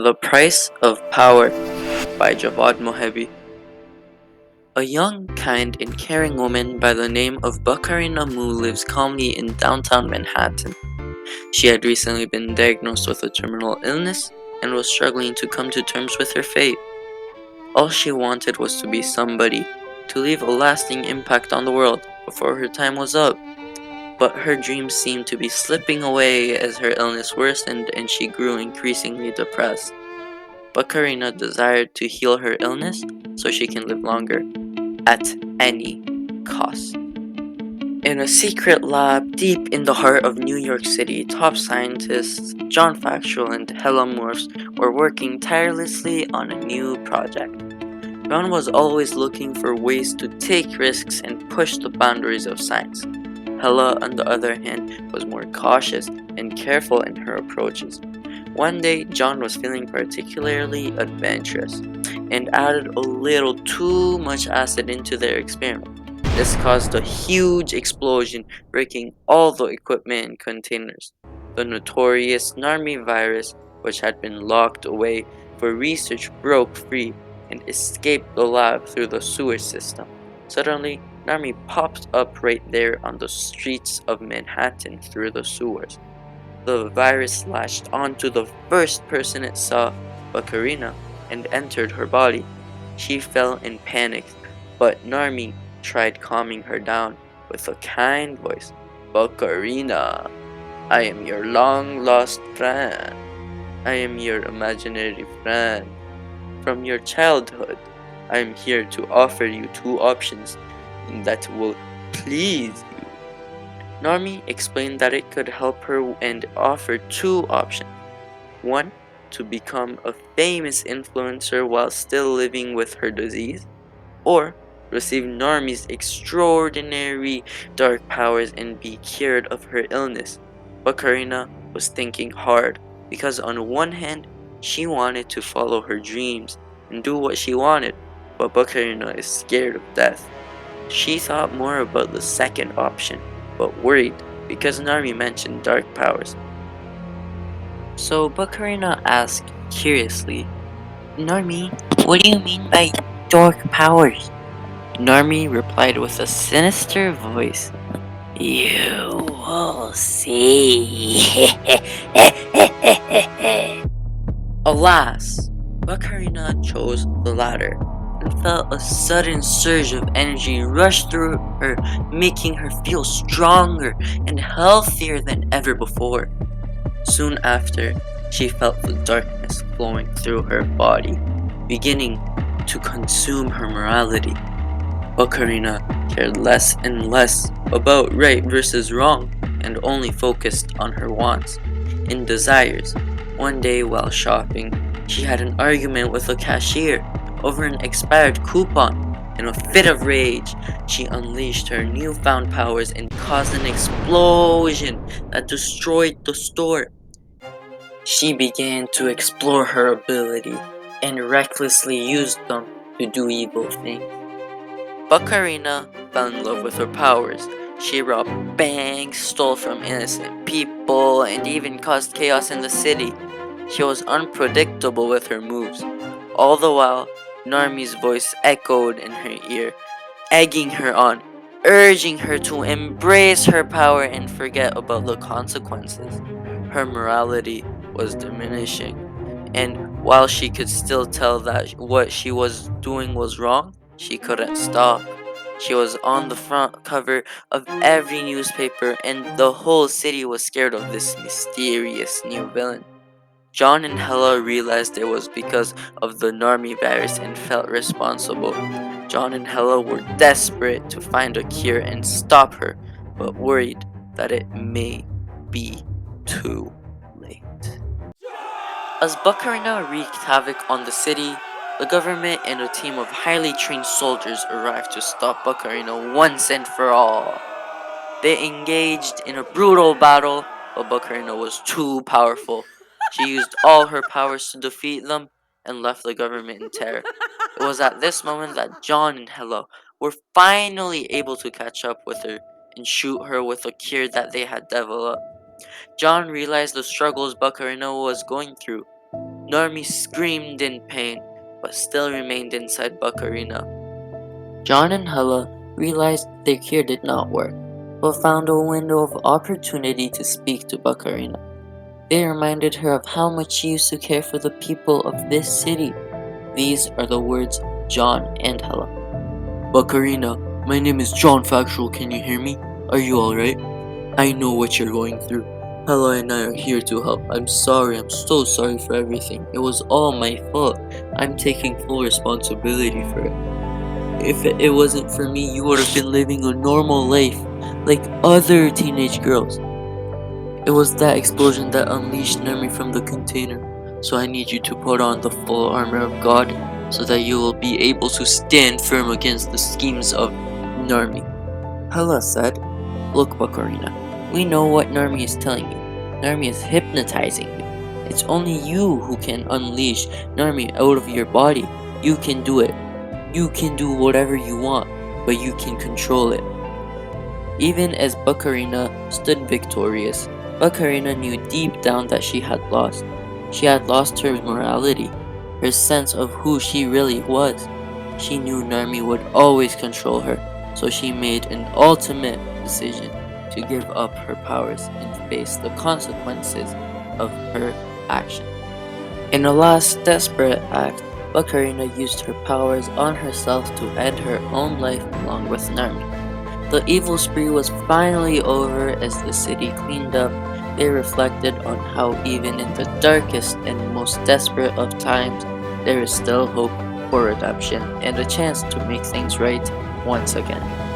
The Price of Power by Javad Mohebi. A young, kind, and caring woman by the name of Baqarina lives calmly in downtown Manhattan. She had recently been diagnosed with a terminal illness and was struggling to come to terms with her fate. All she wanted was to be somebody, to leave a lasting impact on the world before her time was up. But her dreams seemed to be slipping away as her illness worsened and she grew increasingly depressed. Baqarina desired to heal her illness so she can live longer, at any cost. In a secret lab deep in the heart of New York City, top scientists John Factual and Hella Morse were working tirelessly on a new project. John was always looking for ways to take risks and push the boundaries of science. Hella, on the other hand, was more cautious and careful in her approaches. One day, John was feeling particularly adventurous and added a little too much acid into their experiment. This caused a huge explosion, breaking all the equipment and containers. The notorious Narmi virus, which had been locked away for research, broke free and escaped the lab through the sewer system. Suddenly, Narmi popped up right there on the streets of Manhattan through the sewers. The virus latched onto the first person it saw, Baqarina, and entered her body. She fell in panic, but Narmi tried calming her down with a kind voice. Baqarina, I am your long lost friend. I am your imaginary friend. From your childhood, I am here to offer you two options that will please you. Narmi explained that it could help her and offered two options. One, to become a famous influencer while still living with her disease, or receive Narmi's extraordinary dark powers and be cured of her illness. But Karina was thinking hard because on one hand, she wanted to follow her dreams and do what she wanted, but Baqarina is scared of death. She thought more about the second option, but worried because Narmi mentioned dark powers. So Baqarina asked curiously, Narmi, what do you mean by dark powers? Narmi replied with a sinister voice, You will see. Alas, Baqarina chose the latter and felt a sudden surge of energy rush through her, making her feel stronger and healthier than ever before. Soon after, she felt the darkness flowing through her body, beginning to consume her morality. Baqarina cared less and less about right versus wrong and only focused on her wants and desires. One day while shopping, she had an argument with a cashier over an expired coupon. In a fit of rage, she unleashed her newfound powers and caused an explosion that destroyed the store. She began to explore her ability and recklessly used them to do evil things. Baqarina fell in love with her powers. She robbed banks, stole from innocent people, and even caused chaos in the city. She was unpredictable with her moves. All the while, Narmi's voice echoed in her ear, egging her on, urging her to embrace her power and forget about the consequences. Her morality was diminishing, and while she could still tell that what she was doing was wrong, she couldn't stop. She was on the front cover of every newspaper, and the whole city was scared of this mysterious new villain. John and Hella realized it was because of the Narmi virus and felt responsible. John and Hella were desperate to find a cure and stop her, but worried that it may be too late. As Baqarina wreaked havoc on the city, the government and a team of highly trained soldiers arrived to stop Baqarina once and for all. They engaged in a brutal battle, but Baqarina was too powerful. She used all her powers to defeat them and left the government in terror. It was at this moment that John and Hella were finally able to catch up with her and shoot her with a cure that they had developed. John realized the struggles Baqarina was going through. Narmi screamed in pain, but still remained inside Baqarina. John and Hella realized their cure did not work, but found a window of opportunity to speak to Baqarina. They reminded her of how much she used to care for the people of this city. These are the words of John and Hella. Baqarina, my name is John Factual, can you hear me? Are you alright? I know what you're going through. Hella and I are here to help. I'm so sorry for everything. It was all my fault. I'm taking full responsibility for it. If it wasn't for me, you would have been living a normal life, like other teenage girls. It was that explosion that unleashed Nami from the container. So I need you to put on the full armor of God, so that you will be able to stand firm against the schemes of Narmi. Hela said, Look, Baqarina, we know what Narmi is telling you. Narmi is hypnotizing you. It's only you who can unleash Narmi out of your body. You can do it. You can do whatever you want, but you can control it. Even as Baqarina stood victorious, Baqarina knew deep down that she had lost. She had lost her morality, her sense of who she really was. She knew Narmi would always control her, so she made an ultimate decision to give up her powers and face the consequences of her action. In a last desperate act, Baqarina used her powers on herself to end her own life along with Narmi. The evil spree was finally over as the city cleaned up. They reflected on how even in the darkest and most desperate of times, there is still hope for redemption and a chance to make things right once again.